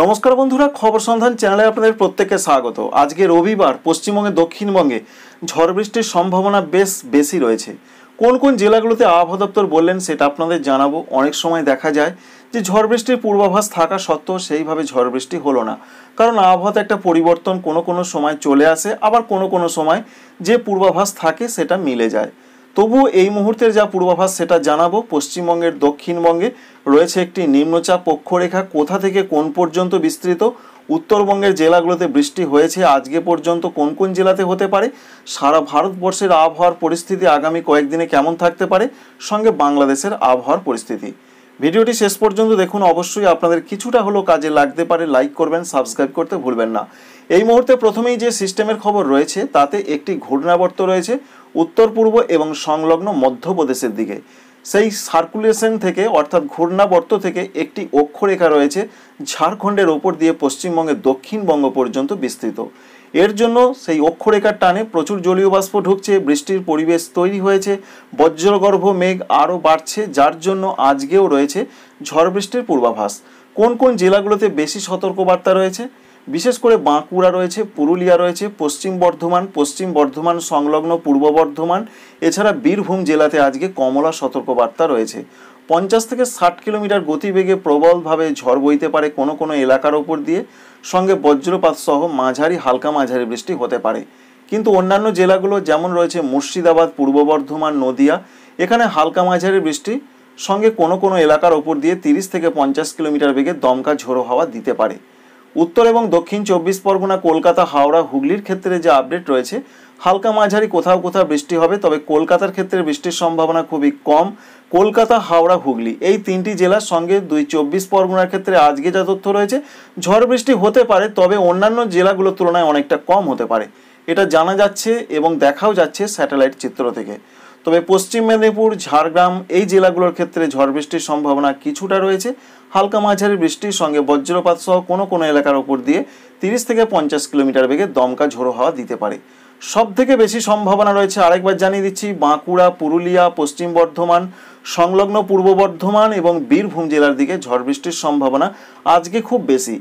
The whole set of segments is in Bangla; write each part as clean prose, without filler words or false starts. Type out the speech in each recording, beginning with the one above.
নমস্কার বন্ধুরা, খবর সন্ধান চ্যানেলে আপনাদের প্রত্যেককে স্বাগত। আজকে রবিবার পশ্চিমবঙ্গে দক্ষিণবঙ্গে ঝড় বৃষ্টির সম্ভাবনা বেশ বেশি রয়েছে। কোন কোন জেলাগুলোতে আবহাওয়া দপ্তর বললেন সেটা আপনাদের জানাবো। অনেক সময় দেখা যায় যে ঝড় বৃষ্টির পূর্বাভাস থাকা সত্ত্বেও সেইভাবে ঝড় বৃষ্টি হলো না, কারণ আবহাওয়াতে একটা পরিবর্তন কোনো সময় চলে আসে, আবার কোনো সময় যে পূর্বাভাস থাকে সেটা মিলে যায়। তবুও এই মুহূর্তের যা পূর্বাভাস সেটা জানাবো। পশ্চিমবঙ্গের দক্ষিণবঙ্গে রয়েছে একটি নিম্নচাপ অক্ষরেখা, কোথা থেকে কোন পর্যন্ত বিস্তৃত, উত্তরবঙ্গের জেলাগুলোতে বৃষ্টি হয়েছে আজকে পর্যন্ত, কোন কোন জেলাতে হতে পারে, সারা ভারতবর্ষের আবহাওয়ার পরিস্থিতি আগামী কয়েকদিনে কেমন থাকতে পারে, সঙ্গে বাংলাদেশের আবহাওয়ার পরিস্থিতি। ভিডিওটি শেষ পর্যন্ত দেখুন, অবশ্যই আপনাদের কিছুটা হলেও কাজে লাগতে পারে। লাইক করবেন, সাবস্ক্রাইব করতে ভুলবেন না। এই মুহূর্তে প্রথমেই যে সিস্টেমের খবর রয়েছে তাতে একটি ঘূর্ণাবর্ত রয়েছে উত্তর পূর্ব এবং সংলগ্ন মধ্যপ্রদেশের দিকে। সেই সার্কুলেশন থেকে অর্থাৎ ঘূর্ণাবর্ত থেকে একটি অক্ষরেখা রয়েছে ঝাড়খণ্ডের ওপর দিয়ে পশ্চিমবঙ্গের দক্ষিণবঙ্গ পর্যন্ত বিস্তৃত। এর জন্য সেই অক্ষরেখার টানে প্রচুর জলীয় বাষ্প ঢুকছে, বৃষ্টির পরিবেশ তৈরি হয়েছে, বজ্রগর্ভ মেঘ আরও বাড়ছে, যার জন্য আজকেও রয়েছে ঝড় বৃষ্টির পূর্বাভাস। কোন কোন জেলাগুলোতে বেশি সতর্কবার্তা রয়েছে? বিশেষ করে বাঁকুড়া রয়েছে, পুরুলিয়া রয়েছে, পশ্চিম বর্ধমান সংলগ্ন পূর্ব বর্ধমান, এছাড়া বীরভূম জেলাতে আজকে কমলা সতর্কবার্তা রয়েছে। 50 থেকে 60 কিলোমিটার গতিবেগে প্রবলভাবে ঝড় বইতে পারে কোনো এলাকার ওপর দিয়ে, সঙ্গে বজ্রপাত সহ হালকা মাঝারি বৃষ্টি হতে পারে। কিন্তু অন্যান্য জেলাগুলো যেমন রয়েছে মুর্শিদাবাদ, পূর্ব বর্ধমান, নদিয়া, এখানে হালকা মাঝারি বৃষ্টি সঙ্গে কোনো এলাকার ওপর দিয়ে 30 থেকে 50 কিলোমিটার বেগে দমকা ঝোড়ো হাওয়া দিতে পারে। উত্তর এবং দক্ষিণ 24 পরগনা, কলকাতা, হাওড়া, হুগলির ক্ষেত্রে যে আপডেট রয়েছে, হালকা মাঝারি কোথাও বৃষ্টি হবে, তবে কলকাতার ক্ষেত্রে বৃষ্টির সম্ভাবনা খুবই কম। কলকাতা, হাওড়া, হুগলি এই তিনটি জেলার সঙ্গে 24 পরগনার ক্ষেত্রে আজকে যা তথ্য রয়েছে, ঝড় বৃষ্টি হতে পারে, তবে অন্যান্য জেলাগুলোর তুলনায় অনেকটা কম হতে পারে, এটা জানা যাচ্ছে এবং দেখাও যাচ্ছে স্যাটেলাইট চিত্র থেকে। তবে পশ্চিম মেদিনীপুর, ঝাড়গ্রাম এই জেলাগুলোর ক্ষেত্রে ঝড় বৃষ্টির সম্ভাবনা কিছুটা রয়েছে, হালকা মাঝারি বৃষ্টির সঙ্গে বজ্রপাত সহ কোনো এলাকার ওপর দিয়ে 30 থেকে 50 কিলোমিটার বেগে দমকা ঝোড়ো হাওয়া দিতে পারে। সব থেকে বেশি সম্ভাবনা রয়েছে, আরেকবার জানিয়ে দিচ্ছি, বাঁকুড়া, পুরুলিয়া, পশ্চিম বর্ধমান সংলগ্ন পূর্ব বর্ধমান এবং বীরভূম জেলার দিকে ঝড় বৃষ্টির সম্ভাবনা আজকে খুব বেশি।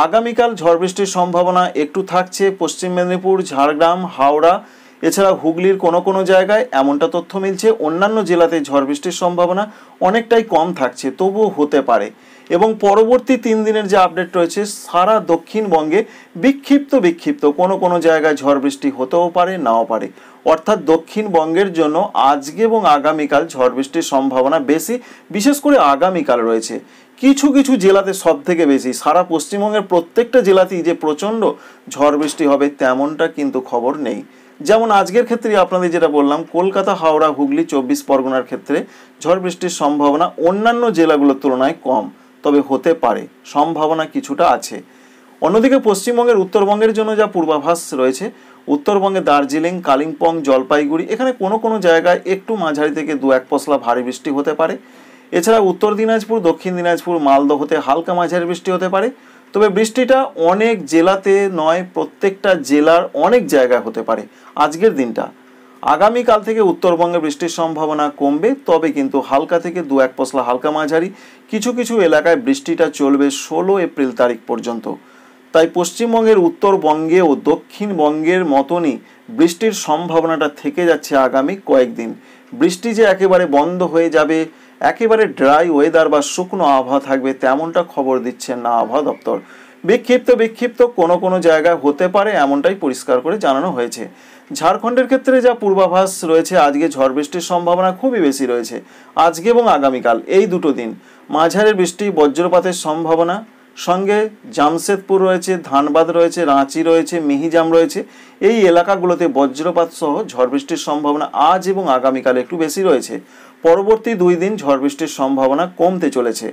আগামীকাল ঝড় বৃষ্টির সম্ভাবনা একটু থাকছে পশ্চিম মেদিনীপুর, ঝাড়গ্রাম, হাওড়া, এছাড়া হুগলির কোনো জায়গায়, এমনটা তথ্য মিলছে। অন্যান্য জেলাতে ঝড় বৃষ্টির সম্ভাবনা অনেকটাই কম থাকছে, তবুও হতে পারে। এবং পরবর্তী 3 দিনের যে আপডেট রয়েছে, সারা দক্ষিণবঙ্গে বিক্ষিপ্ত কোনো জায়গায় ঝড় বৃষ্টি হতেও পারে, নাও পারে। অর্থাৎ দক্ষিণবঙ্গের জন্য আজকে এবং আগামীকাল ঝড় বৃষ্টির সম্ভাবনা বেশি, বিশেষ করে আগামীকাল রয়েছে। কিছু জেলাতে সব থেকে বেশি, সারা পশ্চিমবঙ্গের প্রত্যেকটা জেলাতেই যে প্রচণ্ড ঝড় বৃষ্টি হবে তেমনটা কিন্তু খবর নেই। যেমন আজকের ক্ষেত্রে আপনাদের যেটা বললাম, কলকাতা, হাওড়া, হুগলি, 24 পরগনার ক্ষেত্রে ঝড় বৃষ্টির সম্ভাবনা অন্যান্য জেলাগুলোর তুলনায় কম, তবে হতে পারে, সম্ভাবনা কিছুটা আছে। অন্যদিকে পশ্চিমবঙ্গের উত্তরবঙ্গের জন্য যা পূর্বাভাস রয়েছে, উত্তরবঙ্গে দার্জিলিং, কালিম্পং, জলপাইগুড়ি এখানে কোনো জায়গায় একটু মাঝারি থেকে 2-1 পশলা ভারী বৃষ্টি হতে পারে। এছাড়া উত্তর দিনাজপুর, দক্ষিণ দিনাজপুর, মালদহতে হালকা মাঝারি বৃষ্টি হতে পারে। তবে বৃষ্টিটা অনেক জেলাতে নয়, প্রত্যেকটা জেলার অনেক জায়গায় হতে পারে আজকের দিনটা। আগামীকাল থেকে উত্তরবঙ্গে বৃষ্টির সম্ভাবনা কমবে, তবে কিন্তু হালকা থেকে 2-1 পশলা হালকা মাঝারি কিছু এলাকায় বৃষ্টিটা চলবে 16 এপ্রিল তারিখ পর্যন্ত। তাই পশ্চিমবঙ্গের উত্তরবঙ্গে ও দক্ষিণবঙ্গের মতনই বৃষ্টির সম্ভাবনাটা থেকে যাচ্ছে আগামী কয়েকদিন। বৃষ্টি যে একেবারে বন্ধ হয়ে যাবে, একেবারে ড্রাই ওয়েদার বা শুকনো আবহাওয়া থাকবে তেমনটা খবর দিচ্ছেন না আবহাওয়া দপ্তর। বিক্ষিপ্ত কোনো জায়গায় হতে পারে, এমনটাই পরিষ্কার করে জানানো হয়েছে। ঝাড়খণ্ডের ক্ষেত্রে যা পূর্বাভাস রয়েছে, আজকে ঝড় বৃষ্টির সম্ভাবনা খুবই বেশি রয়েছে। আজকে এবং আগামীকাল এই দুটো দিন মাঝারি বৃষ্টি, বজ্রপাতের সম্ভাবনা, সঙ্গে জামশেদপুর রয়েছে, ধানবাদ রয়েছে, রাঁচি রয়েছে, মিহিজাম রয়েছে, এই এলাকাগুলোতে বজ্রপাত সহ ঝড় বৃষ্টির সম্ভাবনা আজ এবং আগামীকাল একটু বেশি রয়েছে। পরবর্তী 2 দিন ঝড় বৃষ্টির সম্ভাবনা কমতে চলেছে।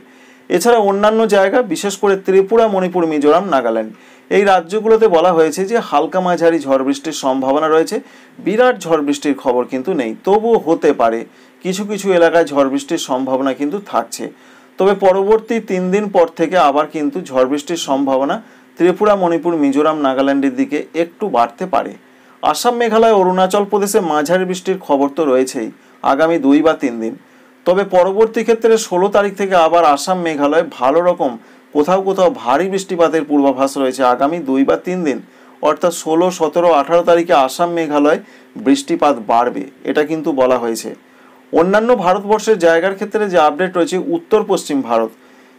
এছাড়া অন্যান্য জায়গা, বিশেষ করে ত্রিপুরা, মণিপুর, মিজোরাম, নাগাল্যান্ড এই রাজ্যগুলোতে বলা হয়েছে যে হালকা মাঝারি ঝড় বৃষ্টির সম্ভাবনা রয়েছে। বিরাট ঝড় বৃষ্টির খবর কিন্তু নেই, তবুও হতে পারে, কিছু এলাকায় ঝড় বৃষ্টির সম্ভাবনা কিন্তু থাকছে। তবে পরবর্তী 3 দিন পর থেকে আবার কিন্তু ঝড় বৃষ্টির সম্ভাবনা ত্রিপুরা, মণিপুর, মিজোরাম, নাগাল্যান্ডের দিকে একটু বাড়তে পারে। আসাম, মেঘালয়, অরুণাচল প্রদেশে মাঝারি বৃষ্টির খবর তো রয়েছেই আগামী 2 বা 3 দিন। তবে পরবর্তী ক্ষেত্রে 16 তারিখ থেকে আবার আসাম, মেঘালয় ভালো রকম কোথাও কোথাও ভারী বৃষ্টিপাতের পূর্বাভাস রয়েছে আগামী 2 বা 3 দিন, অর্থাৎ 16, 17, 18 তারিখে আসাম মেঘালয় বৃষ্টিপাত বাড়বে, এটা কিন্তু বলা হয়েছে। অন্যান্য ভারতবর্ষের জায়গার ক্ষেত্রে যে আপডেট রয়েছে, উত্তর পশ্চিম ভারত,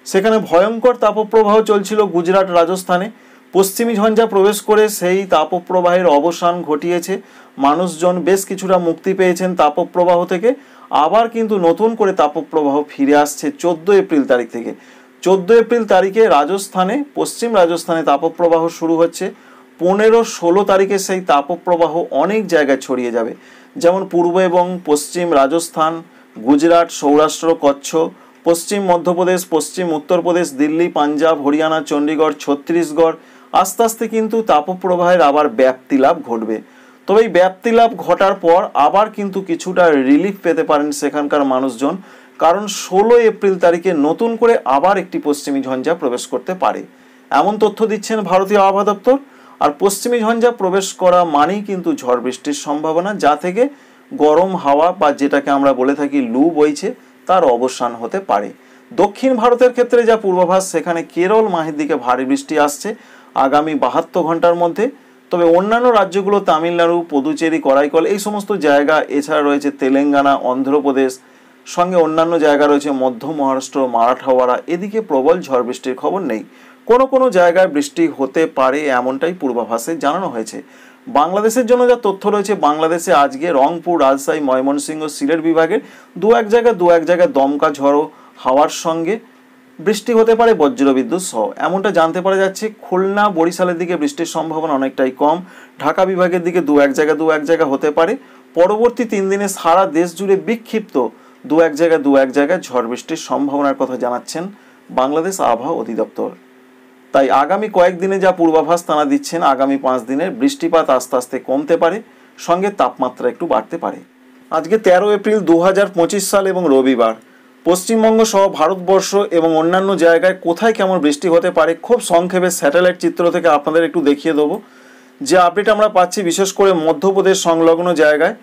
সেখানে ভয়ঙ্কর তাপপ্রবাহ চলছিল গুজরাট, রাজস্থানে। পশ্চিমী ঝঞ্ঝা প্রবেশ করে সেই তাপপ্রবাহের অবসান ঘটিয়েছে, মানুষজন বেশ কিছুটা মুক্তি পেয়েছেন তাপপ্রবাহ থেকে। আবার কিন্তু নতুন করে তাপপ্রবাহ ফিরে আসছে 14 এপ্রিল তারিখ থেকে। 14 এপ্রিল তারিখে রাজস্থানে, পশ্চিম রাজস্থানে তাপপ্রবাহ শুরু হচ্ছে। 15, 16 তারিখে সেই তাপপ্রবাহ অনেক জায়গায় ছড়িয়ে যাবে, যেমন পূর্ব এবং পশ্চিম রাজস্থান, গুজরাট, সৌরাষ্ট্র, কচ্ছ, পশ্চিম মধ্যপ্রদেশ, পশ্চিম উত্তরপ্রদেশ, দিল্লি, পাঞ্জাব, হরিয়ানা, চণ্ডীগড়, ছত্তিশগড়। আস্তে আস্তে কিন্তু তাপপ্রবাহের আবার ব্যাপ্তি লাভ ঘটবে। তবে এই ব্যাপ্তি লাভ ঘটার পর আবার কিন্তু কিছুটা রিলিফ পেতে পারেন সেখানকার মানুষজন, কারণ 16 এপ্রিল তারিখে নতুন করে আবার একটি পশ্চিমী ঝঞ্ঝা প্রবেশ করতে পারে, এমন তথ্য দিচ্ছেন ভারতীয় আবহাওয়া দপ্তর। আর পশ্চিমী ঝঞ্ঝা প্রবেশ করা মানেই কিন্তু ঝড় বৃষ্টির সম্ভাবনা, যা থেকে গরম হাওয়া বা যেটাকে আমরা বলে থাকি লু বইছে, তার অবসান হতে পারে। দক্ষিণ ভারতের ক্ষেত্রে যা পূর্বাভাস, সেখানে কেরল মাহের দিকে ভারী বৃষ্টি আসছে আগামী 72 ঘন্টার মধ্যে। তবে অন্যান্য রাজ্যগুলো তামিলনাড়ু, পুদুচেরি, করাইকল, এই সমস্ত জায়গা, এছাড়া রয়েছে তেলেঙ্গানা, অন্ধ্রপ্রদেশ, সঙ্গে অন্যান্য জায়গা রয়েছে মধ্য মহারাষ্ট্র, মারাঠাওয়াড়া, এদিকে প্রবল ঝড় বৃষ্টির খবর নেই। কোনো কোনো জায়গায় বৃষ্টি হতে পারে, এমনটাই পূর্বাভাসে জানানো হয়েছে। বাংলাদেশের জন্য যা তথ্য রয়েছে, বাংলাদেশে আজকে রংপুর, রাজশাহী, ময়মনসিংহ, সিলেট বিভাগের দু এক জায়গায় দমকা ঝড়ো হাওয়ার সঙ্গে বৃষ্টি হতে পারে, বজ্রবিদ্যুৎ সহ, এমনটা জানতে পারা যাচ্ছে। খুলনা, বরিশালের দিকে বৃষ্টির সম্ভাবনা অনেকটাই কম। ঢাকা বিভাগের দিকে দু এক জায়গা হতে পারে। পরবর্তী 3 দিনে সারা দেশ জুড়ে বিক্ষিপ্ত দু এক জায়গায় ঝড় বৃষ্টির সম্ভাবনার কথা জানাচ্ছেন বাংলাদেশ আবহাওয়া অধিদপ্তর। তাই আগামী কয়েকদিনে যা পূর্বাভাস তারা দিচ্ছেন, আগামী 5 দিনের বৃষ্টিপাত আস্তে আস্তে কমতে পারে, সঙ্গে তাপমাত্রা একটু বাড়তে পারে। আজকে 13 এপ্রিল 2025 সাল এবং রবিবার। পশ্চিমবঙ্গ সহ ভারতবর্ষ এবং অন্যান্য জায়গায় কোথায় কেমন বৃষ্টি হতে পারে খুব সংক্ষেপে স্যাটেলাইট চিত্র থেকে আপনাদের একটু দেখিয়ে দেবো। যে আপডেট আমরা পাচ্ছি বিশেষ করে মধ্যপ্রদেশ সংলগ্ন জায়গায়,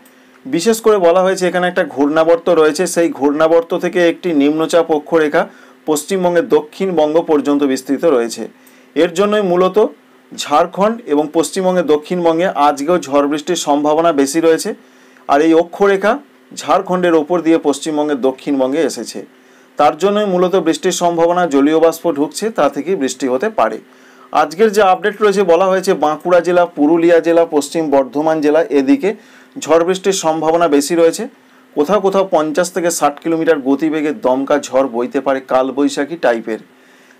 বিশেষ করে বলা হয়েছে এখানে একটা ঘূর্ণাবর্ত রয়েছে, সেই ঘূর্ণাবর্ত থেকে একটি নিম্নচাপ অক্ষরেখা পশ্চিমবঙ্গের দক্ষিণবঙ্গ পর্যন্ত বিস্তৃত রয়েছে। এর জন্যই মূলত ঝাড়খণ্ড এবং পশ্চিমবঙ্গের দক্ষিণবঙ্গে আজকেও ঝড় বৃষ্টির সম্ভাবনা বেশি রয়েছে। আর এই অক্ষরেখা ঝাড়খণ্ডের ওপর দিয়ে পশ্চিমবঙ্গের দক্ষিণবঙ্গে এসেছে, তার জন্যই মূলত বৃষ্টির সম্ভাবনা। জলীয় বাষ্প ঢুকছে, তা থেকেই বৃষ্টি হতে পারে। আজকের যে আপডেট রয়েছে, বলা হয়েছে বাঁকুড়া জেলা, পুরুলিয়া জেলা, পশ্চিম বর্ধমান জেলা, এদিকে ঝড় বৃষ্টির সম্ভাবনা বেশি রয়েছে। কোথাও কোথাও 50 থেকে 60 কিলোমিটার গতিবেগে দমকা ঝড় বইতে পারে, কালবৈশাখী টাইপের।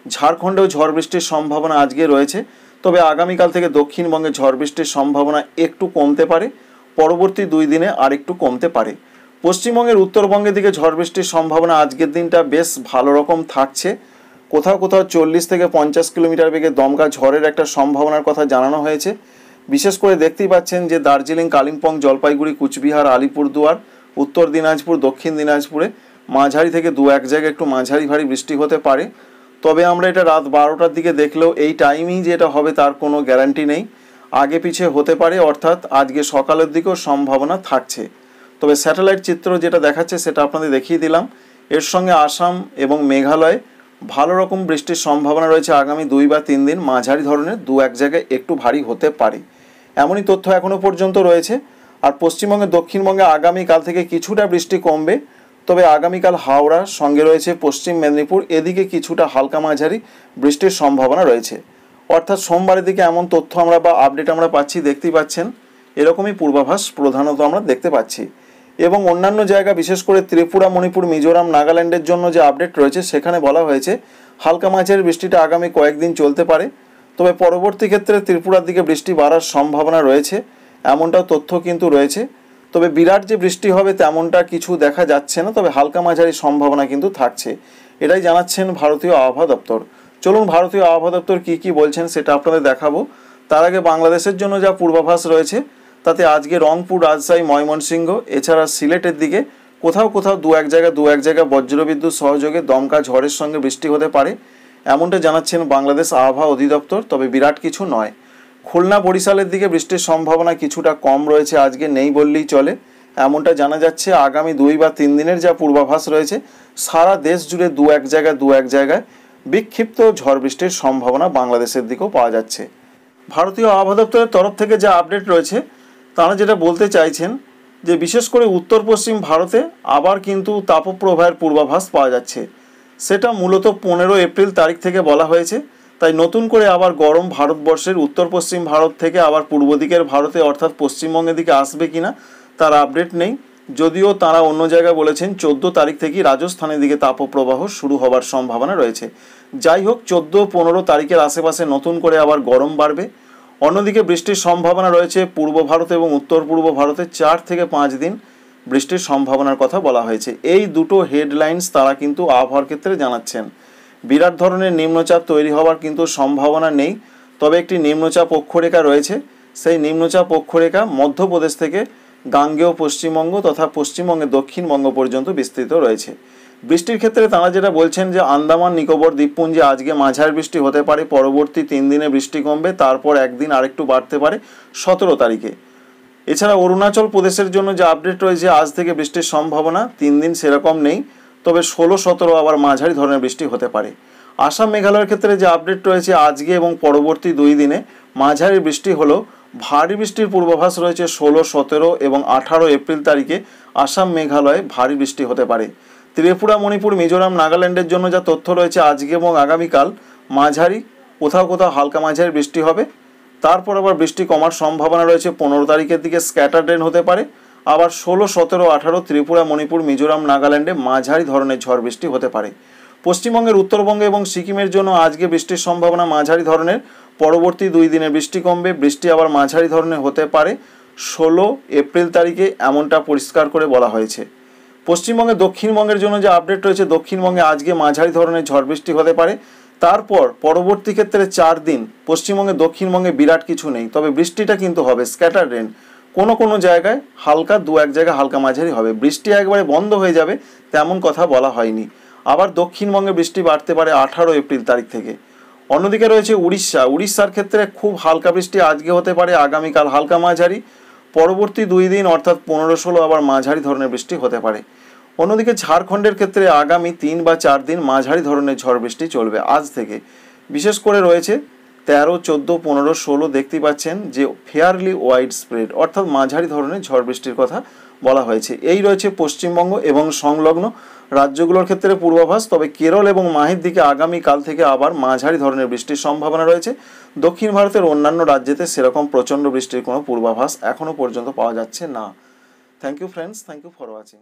ঝাড়খণ্ডেও ঝড় বৃষ্টির সম্ভাবনা আজকে রয়েছে, তবে আগামীকাল থেকে দক্ষিণবঙ্গে ঝড় বৃষ্টির সম্ভাবনা একটু কমতে পারে, পরবর্তী 2 দিনে আর একটু কমতে পারে। পশ্চিমবঙ্গের উত্তরবঙ্গের দিকে ঝড় বৃষ্টির সম্ভাবনা আজকের দিনটা বেশ ভালো রকম থাকছে। কোথাও কোথাও 40 থেকে 50 কিলোমিটার বেগে দমকা ঝড়ের একটা সম্ভাবনার কথা জানানো হয়েছে। বিশেষ করে দেখতেই পাচ্ছেন যে দার্জিলিং, কালিম্পং, জলপাইগুড়ি, কুচবিহার, আলিপুরদুয়ার, উত্তর দিনাজপুর, দক্ষিণ দিনাজপুরে মাঝারি থেকে 2 এক জায়গায় একটু মাঝারি ভারী বৃষ্টি হতে পারে। তবে আমরা এটা রাত 12টার দিকে দেখলেও এই টাইমেই যে এটা হবে তার কোনো গ্যারান্টি নেই, আগে পিছিয়ে হতে পারে, অর্থাৎ আজকে সকালের দিকেও সম্ভাবনা থাকছে। তবে স্যাটেলাইট চিত্র যেটা দেখাচ্ছে সেটা আপনাদের দেখিয়ে দিলাম। এর সঙ্গে আসাম এবং মেঘালয়ে ভালো রকম বৃষ্টির সম্ভাবনা রয়েছে আগামী 2 বা 3 দিন, মাঝারি ধরনের 2 এক জায়গায় একটু ভারী হতে পারে, এমনই তথ্য এখনও পর্যন্ত রয়েছে। আর পশ্চিমবঙ্গে, দক্ষিণবঙ্গে আগামীকাল থেকে কিছুটা বৃষ্টি কমবে, তবে আগামীকাল হাওড়া, সঙ্গে রয়েছে পশ্চিম মেদিনীপুর, এদিকে কিছুটা হালকা মাঝারি বৃষ্টির সম্ভাবনা রয়েছে। অর্থাৎ সোমবারের দিকে এমন তথ্য আমরা বা আপডেট আমরা পাচ্ছি, দেখতেই পাচ্ছেন এরকমই পূর্বাভাস প্রধানত আমরা দেখতে পাচ্ছি। এবং অন্যান্য জায়গা, বিশেষ করে ত্রিপুরা, মণিপুর, মিজোরাম, নাগাল্যান্ডের জন্য যে আপডেট রয়েছে সেখানে বলা হয়েছে হালকা মাঝারি বৃষ্টিটা আগামী কয়েকদিন চলতে পারে, তবে পরবর্তী ক্ষেত্রে ত্রিপুরার দিকে বৃষ্টি বাড়ার সম্ভাবনা রয়েছে, এমনটাও তথ্য কিন্তু রয়েছে। তবে বিরাট যে বৃষ্টি হবে তেমনটা কিছু দেখা যাচ্ছে না, তবে হালকা মাঝারি সম্ভাবনা কিন্তু থাকছে, এটাই জানাচ্ছেন ভারতীয় আবহাওয়া দপ্তর। চলুন ভারতীয় আবহাওয়া দপ্তর কী বলছেন সেটা আপনাদের দেখাবো। তার আগে বাংলাদেশের জন্য যা পূর্বাভাস রয়েছে তাতে আজকে রংপুর, রাজশাহী, ময়মনসিংহ, এছাড়া সিলেটের দিকে কোথাও কোথাও 2 এক জায়গায় বজ্রবিদ্যুৎ সহযোগে দমকা ঝড়ের সঙ্গে বৃষ্টি হতে পারে, এমনটা জানাচ্ছেন বাংলাদেশ আবহাওয়া অধিদপ্তর, তবে বিরাট কিছু নয়। খুলনা, বরিশালের দিকে বৃষ্টির সম্ভাবনা কিছুটা কম রয়েছে, আজকে নেই বললেই চলে, এমনটা জানা যাচ্ছে। আগামী 2 বা 3 দিনের যা পূর্বাভাস রয়েছে সারা দেশ জুড়ে 2 এক জায়গায় বিক্ষিপ্ত ঝড় বৃষ্টির সম্ভাবনা বাংলাদেশের দিকেও পাওয়া যাচ্ছে। ভারতীয় আবহাওয়া দপ্তরের তরফ থেকে যা আপডেট রয়েছে তারা যেটা বলতে চাইছেন যে বিশেষ করে উত্তর পশ্চিম ভারতে আবার কিন্তু তাপপ্রবাহের পূর্বাভাস পাওয়া যাচ্ছে। সেটা মূলত 15 এপ্রিল তারিখ থেকে বলা হয়েছে। তাই নতুন করে আবার গরম ভারতবর্ষের উত্তর পশ্চিম ভারত থেকে আবার পূর্ব দিকের ভারতে অর্থাৎ পশ্চিমবঙ্গের দিকে আসবে কিনা তার আপডেট নেই, যদিও তারা অন্য জায়গায় বলেছেন 14 তারিখ থেকেই রাজস্থানের দিকে তাপপ্রবাহ শুরু হবার সম্ভাবনা রয়েছে। যাই হোক, 14-15 তারিখের আশেপাশে নতুন করে আবার গরম বাড়বে। অন্যদিকে বৃষ্টির সম্ভাবনা রয়েছে পূর্ব ভারত এবং উত্তর পূর্ব ভারতে 4 থেকে 5 দিন বৃষ্টির সম্ভাবনার কথা বলা হয়েছে। এই দুটো হেডলাইন্স তারা কিন্তু আবহাওয়ার ক্ষেত্রে জানাচ্ছেন। বিরাট ধরনের নিম্নচাপ তৈরি হওয়ার কিন্তু সম্ভাবনা নেই, তবে একটি নিম্নচাপ অক্ষরেখা রয়েছে। সেই নিম্নচাপ অক্ষরেখা মধ্যপ্রদেশ থেকে গাঙ্গেয় পশ্চিমবঙ্গ তথা পশ্চিমবঙ্গের দক্ষিণবঙ্গ পর্যন্ত বিস্তৃত রয়েছে। বৃষ্টির ক্ষেত্রে তারা যেটা বলছেন যে আন্দামান নিকোবর দ্বীপপুঞ্জে আজকে মাঝারি বৃষ্টি হতে পারে, পরবর্তী 3 দিনে বৃষ্টি কমবে, তারপর একদিন আরেকটু বাড়তে পারে 17 তারিখে। এছাড়া অরুণাচল প্রদেশের জন্য যে আপডেট রয়েছে আজ থেকে বৃষ্টির সম্ভাবনা 3 দিন সেরকম নেই, তবে 16-17 আবার মাঝারি ধরনের বৃষ্টি হতে পারে। আসাম মেঘালয়ের ক্ষেত্রে যে আপডেট রয়েছে আজকে এবং পরবর্তী 2 দিনে মাঝারি বৃষ্টি হলেও ভারী বৃষ্টির পূর্বাভাস রয়েছে 16, 17 এবং 18 এপ্রিল তারিখে আসাম মেঘালয়ে ভারী বৃষ্টি হতে পারে। ত্রিপুরা, মণিপুর, মিজোরাম, নাগাল্যান্ডের জন্য যা তথ্য রয়েছে আজকে এবং আগামীকাল মাঝারি, কোথাও কোথাও হালকা মাঝারি বৃষ্টি হবে। তারপর আবার বৃষ্টি কমার সম্ভাবনা রয়েছে 15 তারিখের দিকে স্ক্যাটার রেন হতে পারে। আবার 16, 17, 18 ত্রিপুরা, মণিপুর, মিজোরাম, নাগাল্যান্ডে মাঝারি ধরনের ঝড় বৃষ্টি হতে পারে। পশ্চিমবঙ্গের উত্তরবঙ্গে এবং সিকিমের জন্য আজকে বৃষ্টির সম্ভাবনা মাঝারি ধরনের, পরবর্তী 2 দিনে বৃষ্টি কমবে, বৃষ্টি আবার মাঝারি ধরনের হতে পারে 16 এপ্রিল তারিখে, এমনটা পরিষ্কার করে বলা হয়েছে। পশ্চিমবঙ্গে দক্ষিণবঙ্গের জন্য যে আপডেট রয়েছে দক্ষিণবঙ্গে আজকে মাঝারি ধরনের ঝড় বৃষ্টি হতে পারে। তারপর পরবর্তী ক্ষেত্রে 4 দিন পশ্চিমবঙ্গে দক্ষিণবঙ্গে বিরাট কিছু নেই, তবে বৃষ্টিটা কিন্তু হবে স্ক্যাটার রেন, কোনো জায়গায় হালকা, 2-1 জায়গায় হালকা মাঝারি হবে। বৃষ্টি একবারে বন্ধ হয়ে যাবে তেমন কথা বলা হয়নি। আবার দক্ষিণবঙ্গে বৃষ্টি বাড়তে পারে 18 এপ্রিল তারিখ থেকে। অন্যদিকে রয়েছে উড়িষ্যার ক্ষেত্রে খুব হালকা বৃষ্টি আজকে হতে পারে, আগামীকাল হালকা মাঝারি, পরবর্তী 2 দিন অর্থাৎ 15-16 আবার মাঝারি ধরনের বৃষ্টি হতে পারে। অন্যদিকে ঝাড়খণ্ডের ক্ষেত্রে আগামী 3 বা 4 দিন মাঝারি ধরনের ঝড় বৃষ্টি চলবে আজ থেকে। বিশেষ করে রয়েছে 13, 14, 15, 16 দেখতে পাচ্ছেন যে ফেয়ারলি ওয়াইড স্প্রেড অর্থাৎ মাঝারি ধরনের ঝড় বৃষ্টির কথা বলা হয়েছে। এই রয়েছে পশ্চিমবঙ্গ এবং সংলগ্ন রাজ্যগুলোর ক্ষেত্রে পূর্বাভাস। তবে কেরল এবং মাহির দিকে আগামীকাল থেকে আবার মাঝারি ধরনের বৃষ্টির সম্ভাবনা রয়েছে। দক্ষিণ ভারতের অন্যান্য রাজ্যেতে সেরকম প্রচণ্ড বৃষ্টির কোনো পূর্বাভাস এখনও পর্যন্ত পাওয়া যাচ্ছে না। Thank you friends, thank you for watching.